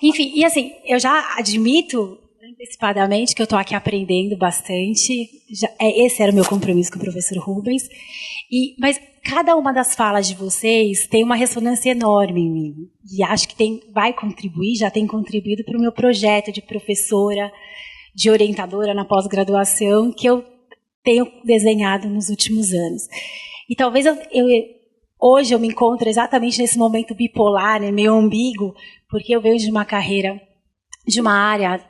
Enfim, e assim, eu já admito antecipadamente, que eu estou aqui aprendendo bastante. Esse era o meu compromisso com o professor Rubens. Mas cada uma das falas de vocês tem uma ressonância enorme em mim. E acho que vai contribuir, já tem contribuído para o meu projeto de professora, de orientadora na pós-graduação, que eu tenho desenhado nos últimos anos. E talvez hoje eu me encontro exatamente nesse momento bipolar, né, meio ambíguo, porque eu venho de uma carreira, de uma área,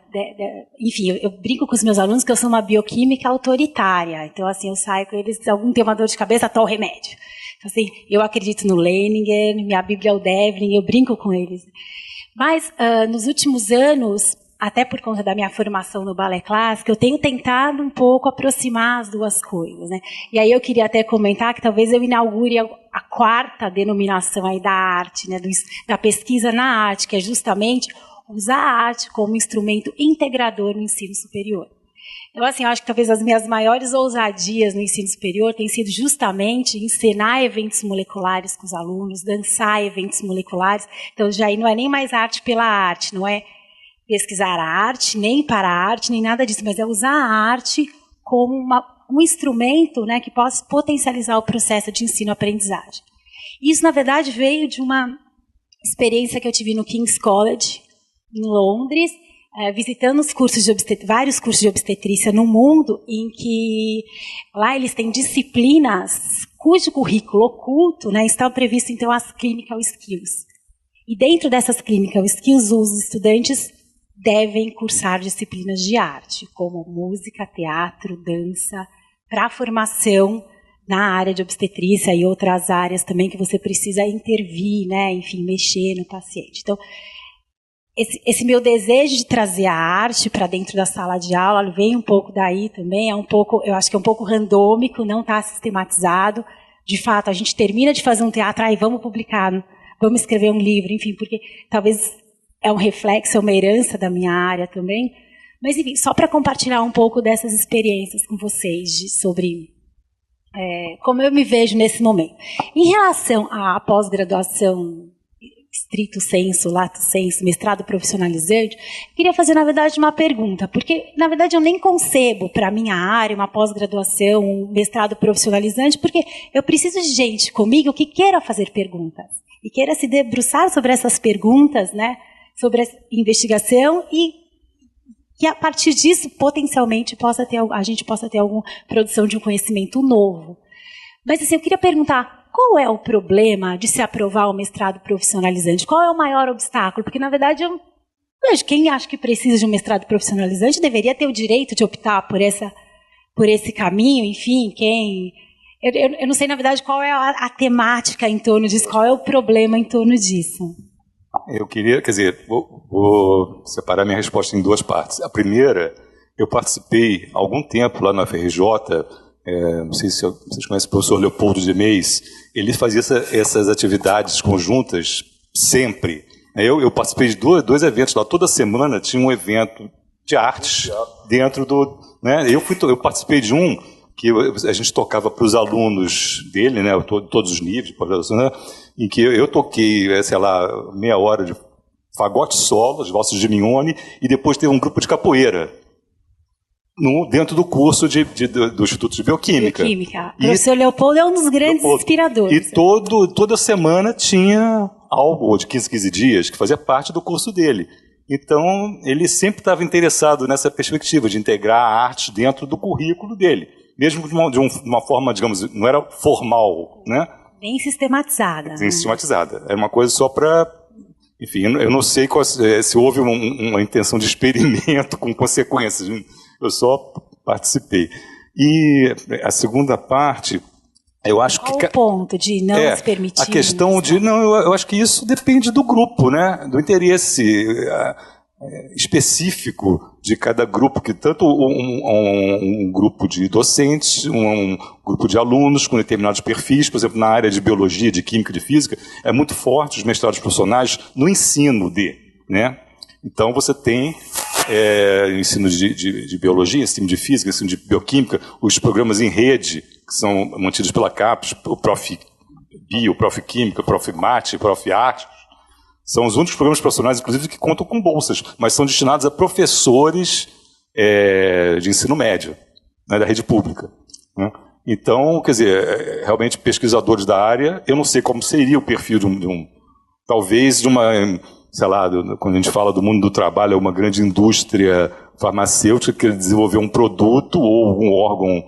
enfim, eu brinco com os meus alunos que eu sou uma bioquímica autoritária. Então, assim, eu saio com eles, se algum tem uma dor de cabeça, toma o remédio. Então, assim, eu acredito no Leninger, minha Bíblia é o Devlin, eu brinco com eles. Mas, nos últimos anos, até por conta da minha formação no balé clássico, eu tenho tentado um pouco aproximar as duas coisas, né? E aí eu queria até comentar que talvez eu inaugure a quarta denominação aí da arte, né, da pesquisa na arte, que é justamente usar a arte como instrumento integrador no ensino superior. Então, assim, eu acho que talvez as minhas maiores ousadias no ensino superior têm sido justamente encenar eventos moleculares com os alunos, dançar eventos moleculares. Então, já aí não é nem mais arte pela arte, não é pesquisar a arte, nem para a arte, nem nada disso, mas é usar a arte como um instrumento, né, que possa potencializar o processo de ensino-aprendizagem. Isso, na verdade, veio de uma experiência que eu tive no King's College, em Londres, visitando vários cursos de obstetrícia no mundo, em que lá eles têm disciplinas cujo currículo oculto, né, está previsto, então, as clinical skills. E dentro dessas clinical skills, os estudantes devem cursar disciplinas de arte, como música, teatro, dança, para a formação na área de obstetrícia e outras áreas também que você precisa intervir, né, enfim, mexer no paciente. Então, esse meu desejo de trazer a arte para dentro da sala de aula vem um pouco daí também, eu acho que é um pouco randômico, não está sistematizado. De fato, a gente termina de fazer um teatro, vamos publicar, vamos escrever um livro, enfim, porque talvez é um reflexo, é uma herança da minha área também. Mas, enfim, só para compartilhar um pouco dessas experiências com vocês, sobre como eu me vejo nesse momento. Em relação à pós-graduação, estrito sensu, lato sensu, mestrado profissionalizante, queria fazer, na verdade, uma pergunta, porque, na verdade, eu nem concebo para a minha área uma pós-graduação, um mestrado profissionalizante, porque eu preciso de gente comigo que queira fazer perguntas, e queira se debruçar sobre essas perguntas, né, sobre a investigação, e que, a partir disso, potencialmente, a gente possa ter alguma produção de um conhecimento novo. Mas, assim, eu queria perguntar, qual é o problema de se aprovar o mestrado profissionalizante? Qual é o maior obstáculo? Porque, na verdade, eu vejo quem acha que precisa de um mestrado profissionalizante deveria ter o direito de optar por esse caminho, enfim, eu não sei, na verdade, qual é a temática em torno disso, qual é o problema em torno disso. Eu queria, vou separar minha resposta em duas partes. A primeira, eu participei há algum tempo lá na FRJ, não sei se vocês conhecem o professor Leopoldo de Meis, ele fazia essas atividades conjuntas sempre. Eu participei de dois eventos lá, toda semana tinha um evento de artes dentro do... Né, eu participei de um que a gente tocava para os alunos dele, né, todos os níveis, né, em que eu toquei, sei lá, meia hora de fagote solo, as valsas de Mignone, e depois teve um grupo de capoeira dentro do curso do Instituto de Bioquímica. O professor Leopoldo é um dos grandes inspiradores. E toda semana tinha algo de 15 dias que fazia parte do curso dele. Então, ele sempre estava interessado nessa perspectiva de integrar a arte dentro do currículo dele. Mesmo de uma forma, digamos, não era formal, né? Bem sistematizada. Bem sistematizada. Era uma coisa só para... Enfim, eu não sei se houve uma intenção de experimento com consequências. Eu só participei. E a segunda parte, eu acho que... Qual o ponto de não se permitir? A questão de... Não, eu acho que isso depende do grupo, né? Do interesse específico de cada grupo, que tanto um grupo de docentes, um grupo de alunos com determinados perfis, por exemplo, na área de biologia, de química, de física, é muito forte os mestrados profissionais no ensino né? Então você tem ensino de biologia, ensino de física, ensino de bioquímica, os programas em rede, que são mantidos pela CAPES, o Prof. Bio, o Prof. Química, o Prof. Mate, o Prof. Arte, São os únicos programas profissionais, inclusive, que contam com bolsas, mas são destinados a professores de ensino médio, né, da rede pública. Né? Então, quer dizer, realmente pesquisadores da área, eu não sei como seria o perfil talvez de uma, sei lá, quando a gente fala do mundo do trabalho, é uma grande indústria farmacêutica que quer desenvolver um produto ou um órgão,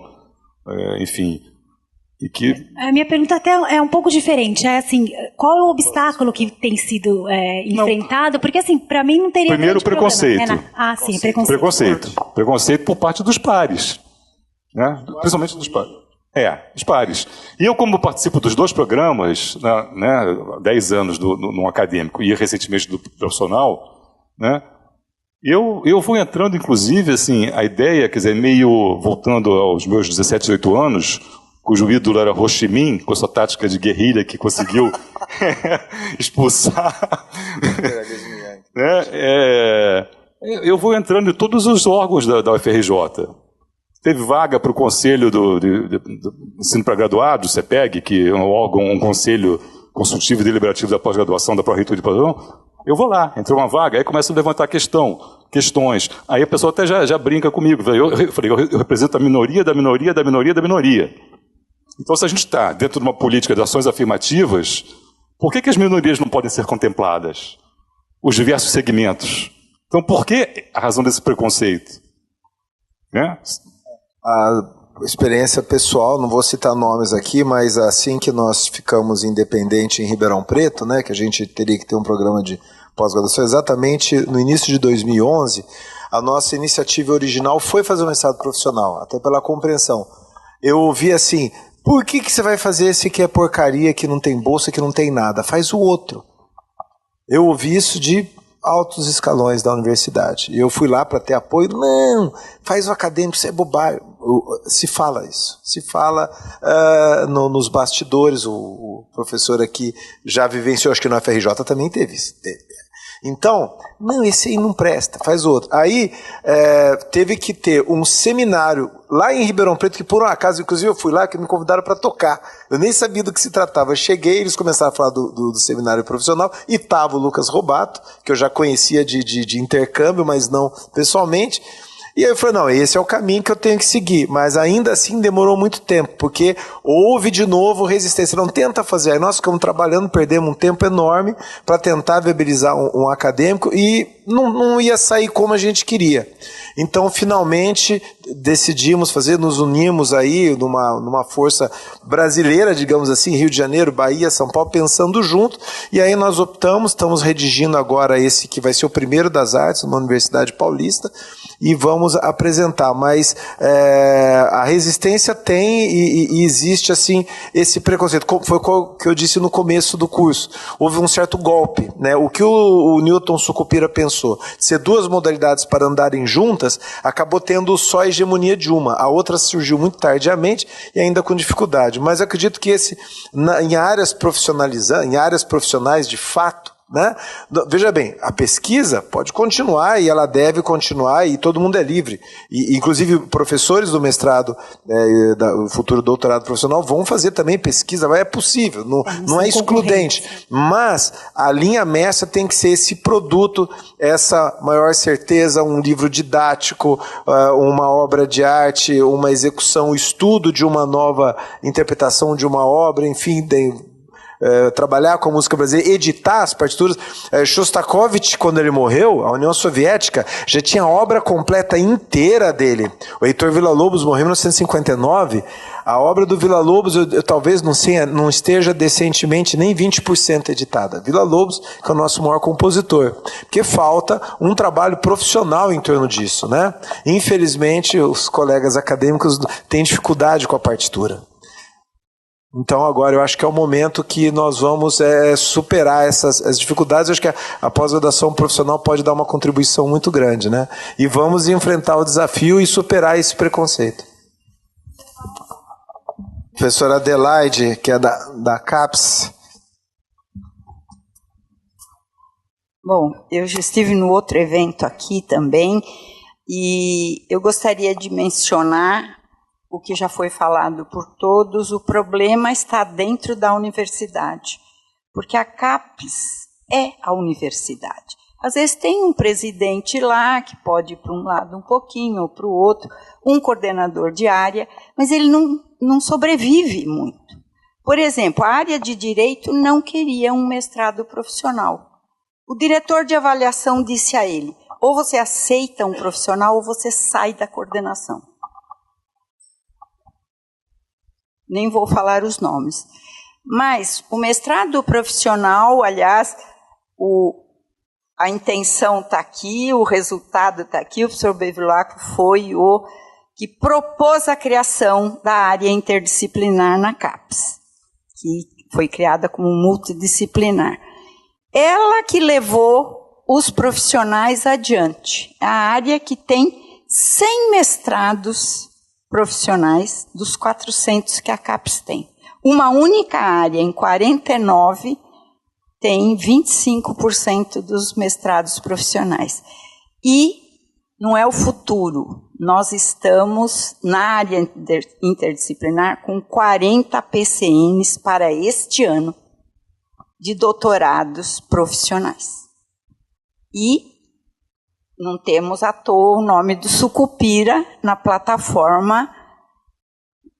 enfim, e que... A minha pergunta até é um pouco diferente. É assim, qual é o obstáculo que tem sido enfrentado? Porque assim, para mim não teria primeiro preconceito. Problema, sim, preconceito. Preconceito por parte dos pares, né? Principalmente dos pares. Os pares. E eu, como participo dos 2 programas, né, 10 anos no acadêmico e recentemente do profissional, né, eu vou entrando, inclusive, assim, a ideia, quer dizer, meio voltando aos meus 17, 18 anos, cujo ídolo era Ho Chi Minh, com sua tática de guerrilha que conseguiu expulsar. Eu vou entrando em todos os órgãos da UFRJ. Teve vaga para o Conselho do Ensino para Graduados, CEPEG, que é um órgão, um conselho consultivo e deliberativo da pós-graduação, da Pró-Reitura de pós-graduação. Eu vou lá, entrou uma vaga, aí começa a levantar questões. Aí a pessoa até já brinca comigo. Eu falei, eu represento a minoria da minoria da minoria da minoria. Então, se a gente está dentro de uma política de ações afirmativas, por que as minorias não podem ser contempladas? Os diversos segmentos. Então, por que a razão desse preconceito? Né? A experiência pessoal, não vou citar nomes aqui, mas assim que nós ficamos independentes em Ribeirão Preto, né, que a gente teria que ter um programa de pós-graduação, exatamente no início de 2011, a nossa iniciativa original foi fazer um mestrado profissional, até pela compreensão. Eu ouvi assim, por que você vai fazer esse que é porcaria, que não tem bolsa, que não tem nada? Faz o outro. Eu ouvi isso de altos escalões da universidade. E eu fui lá para ter apoio. Não, faz o acadêmico, isso é bobagem. Se fala isso. Se fala nos bastidores. O professor aqui já vivenciou, acho que no FRJ também teve isso. Então, não, esse aí não presta, faz outro. Aí teve que ter um seminário lá em Ribeirão Preto, que por um acaso, inclusive eu fui lá, que me convidaram para tocar. Eu nem sabia do que se tratava. Eu cheguei, eles começaram a falar do seminário profissional, e estava o Lucas Robato, que eu já conhecia de intercâmbio, mas não pessoalmente. E aí eu falei, não, esse é o caminho que eu tenho que seguir. Mas ainda assim demorou muito tempo, porque houve de novo resistência. Não tenta fazer. Aí nós ficamos trabalhando, perdemos um tempo enorme para tentar viabilizar um acadêmico e não ia sair como a gente queria. Então, finalmente, decidimos fazer, nos unimos aí numa força brasileira, digamos assim, Rio de Janeiro, Bahia, São Paulo, pensando junto. E aí nós optamos, estamos redigindo agora esse que vai ser o primeiro das artes, numa universidade paulista, e vamos apresentar, mas a resistência tem e existe assim esse preconceito. Foi o que eu disse no começo do curso. Houve um certo golpe, né? O que o Newton Sucupira pensou, ser 2 modalidades para andarem juntas, acabou tendo só a hegemonia de uma. A outra surgiu muito tardiamente e ainda com dificuldade. Mas eu acredito que em áreas profissionais de fato, né? Veja bem, a pesquisa pode continuar e ela deve continuar e todo mundo é livre. E, inclusive, professores do mestrado, do futuro doutorado profissional vão fazer também pesquisa, é possível, não é excludente. Mas a linha mestra tem que ser esse produto, essa maior certeza, um livro didático, uma obra de arte, uma execução, estudo de uma nova interpretação de uma obra, enfim, trabalhar com a música brasileira, editar as partituras. Shostakovich, quando ele morreu, a União Soviética já tinha a obra completa inteira dele. O Heitor Villa-Lobos morreu em 1959. A obra do Villa-Lobos eu talvez não esteja decentemente nem 20% editada. Villa-Lobos, que é o nosso maior compositor. Porque falta um trabalho profissional em torno disso, né? Infelizmente, os colegas acadêmicos têm dificuldade com a partitura. Então agora eu acho que é o momento que nós vamos superar as dificuldades. Eu acho que a pós-graduação profissional pode dar uma contribuição muito grande, né? E vamos enfrentar o desafio e superar esse preconceito. Professora Adelaide, que é da CAPES. Bom, eu já estive no outro evento aqui também e eu gostaria de mencionar o que já foi falado por todos. O problema está dentro da universidade, porque a CAPES é a universidade. Às vezes tem um presidente lá que pode ir para um lado um pouquinho ou para o outro, um coordenador de área, mas ele não sobrevive muito. Por exemplo, a área de direito não queria um mestrado profissional. O diretor de avaliação disse a ele: ou você aceita um profissional ou você sai da coordenação. Nem vou falar os nomes. Mas o mestrado profissional, aliás, a intenção está aqui, o resultado está aqui. O professor Bevilacqua foi o que propôs a criação da área interdisciplinar na CAPES, que foi criada como multidisciplinar. Ela que levou os profissionais adiante. A área que tem 100 mestrados profissionais dos 400 que a CAPES tem. Uma única área, em 49, tem 25% dos mestrados profissionais. E não é o futuro. Nós estamos na área interdisciplinar com 40 PCNs para este ano de doutorados profissionais. E não temos à toa o nome do Sucupira na plataforma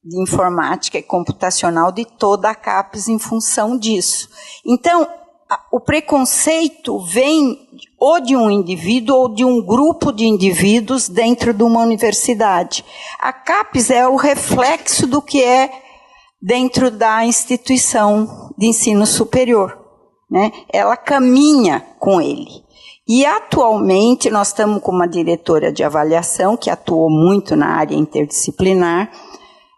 de informática e computacional de toda a CAPES em função disso. Então, o preconceito vem ou de um indivíduo ou de um grupo de indivíduos dentro de uma universidade. A CAPES é o reflexo do que é dentro da instituição de ensino superior, né? Ela caminha com ele. E, atualmente, nós estamos com uma diretora de avaliação que atuou muito na área interdisciplinar,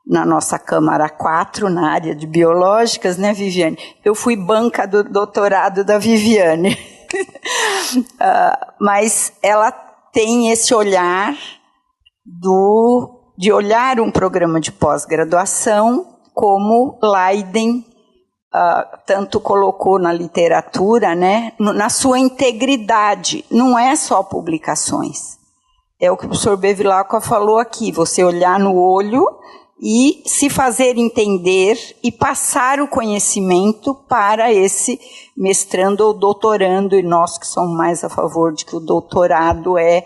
na nossa Câmara 4, na área de biológicas, né, Viviane? Eu fui banca do doutorado da Viviane. Mas ela tem esse olhar de olhar um programa de pós-graduação como Leiden tanto colocou na literatura, né, na sua integridade. Não é só publicações. É o que o professor Bevilacqua falou aqui, você olhar no olho e se fazer entender e passar o conhecimento para esse mestrando ou doutorando, e nós que somos mais a favor de que o doutorado é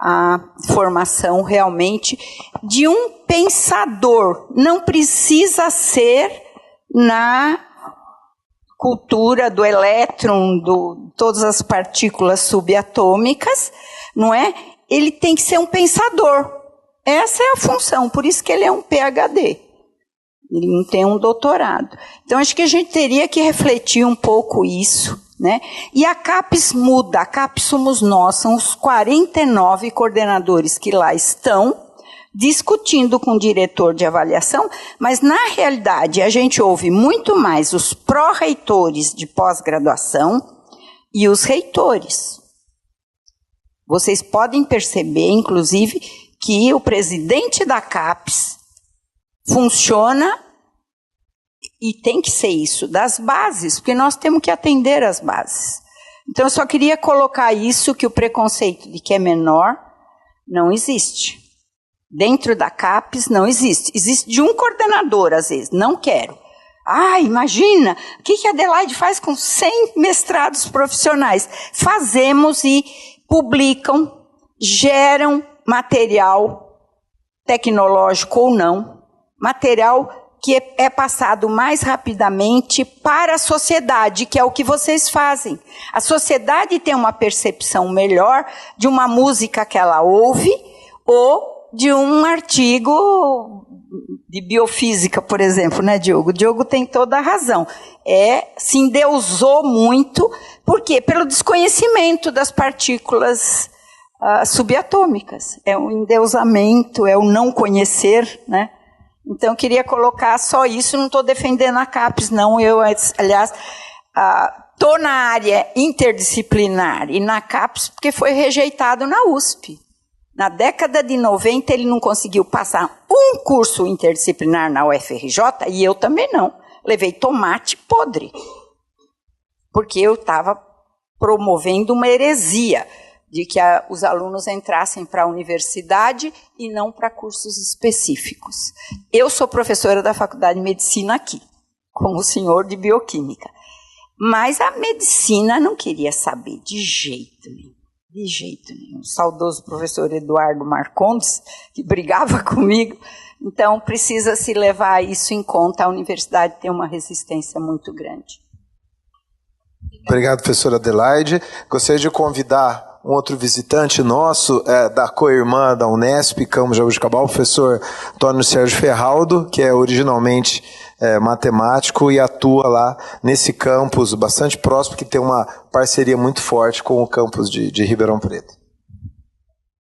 a formação realmente de um pensador. Não precisa ser na cultura do elétron, todas as partículas subatômicas, não é? Ele tem que ser um pensador. Essa é a função, por isso que ele é um PhD. Ele não tem um doutorado. Então, acho que a gente teria que refletir um pouco isso, né? E a CAPES muda, a CAPES somos nós, são os 49 coordenadores que lá estão, discutindo com o diretor de avaliação, mas, na realidade, a gente ouve muito mais os pró-reitores de pós-graduação e os reitores. Vocês podem perceber, inclusive, que o presidente da CAPES funciona, e tem que ser isso, das bases, porque nós temos que atender as bases. Então, eu só queria colocar isso, que o preconceito de que é menor não existe. Dentro da CAPES não existe. Existe de um coordenador, às vezes, não quero. Imagina, o que a Adelaide faz com 100 mestrados profissionais? Fazemos e publicam, geram material tecnológico ou não, material que é passado mais rapidamente para a sociedade, que é o que vocês fazem. A sociedade tem uma percepção melhor de uma música que ela ouve ou de um artigo de biofísica, por exemplo, né, Diogo? O Diogo tem toda a razão. Se endeusou muito, por quê? Pelo desconhecimento das partículas subatômicas. É um endeusamento, é o não conhecer, né? Então, eu queria colocar só isso, não estou defendendo a CAPES, não. Eu, aliás, estou na área interdisciplinar e na CAPES porque foi rejeitado na USP. Na década de 90, ele não conseguiu passar um curso interdisciplinar na UFRJ, e eu também não. Levei tomate podre, porque eu estava promovendo uma heresia de que os alunos entrassem para a universidade e não para cursos específicos. Eu sou professora da Faculdade de Medicina aqui, como o senhor de Bioquímica. Mas a medicina não queria saber de jeito nenhum. De jeito nenhum. O saudoso professor Eduardo Marcondes, que brigava comigo. Então, precisa se levar isso em conta. A universidade tem uma resistência muito grande. Obrigado, professora Adelaide. Gostaria de convidar um outro visitante nosso, da co-irmã da Unesp, Campus Jabuticabal, o professor Antônio Sérgio Ferraldo, que é originalmente matemático e atua lá nesse campus bastante próximo, que tem uma parceria muito forte com o campus de Ribeirão Preto.